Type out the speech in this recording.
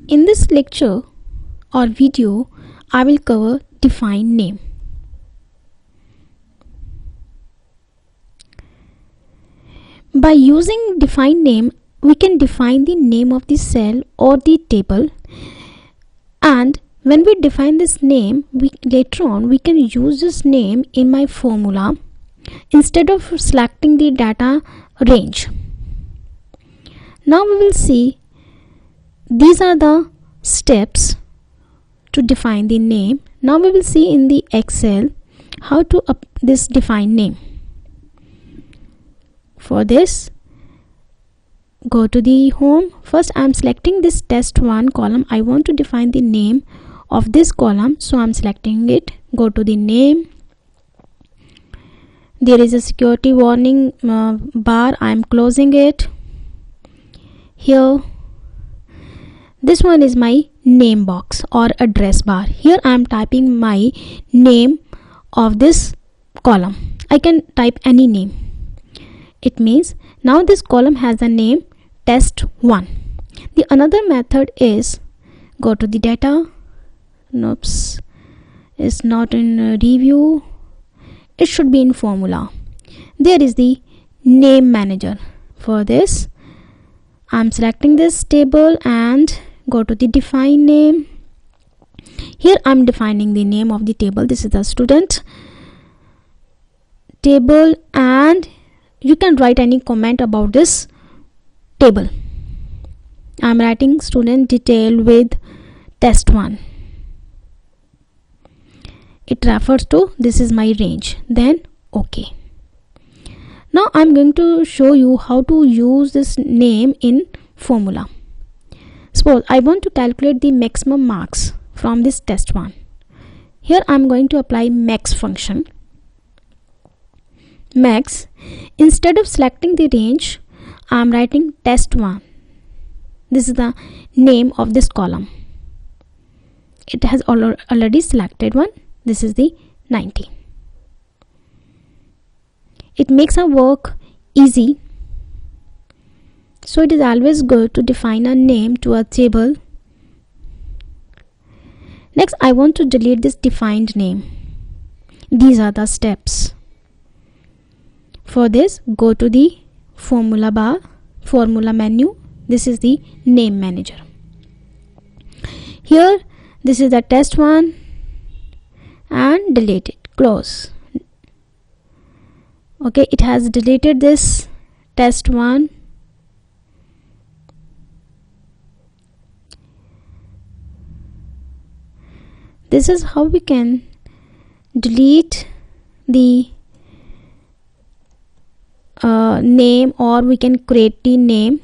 In this lecture or video, I will cover define name. By using define name, we can define the name of the cell or the table, and when we define this name, later on we can use this name in my formula instead of selecting the data range. Now we will see these are the steps to define the name. Now we will see in the Excel how to this define name. For this, go to the home. First I am selecting this test1 column. I want to define the name of this column, so I am selecting it. Go to the name. There is a security warning bar. I am closing it. Here, this one is my name box or address bar. Here I am typing my name of this column. I can type any name. It means now this column has a name test1. The another method is go to the data. Oops, it's not in review. It should be in formula. There is the name manager. For this, I'm selecting this table and go to the define name. Here I'm defining the name of the table. This is the student table, and you can write any comment about this table. I'm writing student detail with test1. It refers to this is my range. Then OK. Now I'm going to show you how to use this name in formula. Suppose I want to calculate the maximum marks from this test1. Here I'm going to apply max function. Max, instead of selecting the range, I am writing test1. This is the name of this column. It has already selected one. This is the 90. It makes our work easy. So it is always good to define a name to a table. Next, I want to delete this defined name. These are the steps. For this, go to the formula bar, formula menu. This is the name manager. Here, this is the test1 and delete it. Close. Okay, it has deleted this test1. This is how we can delete the name, or we can create the name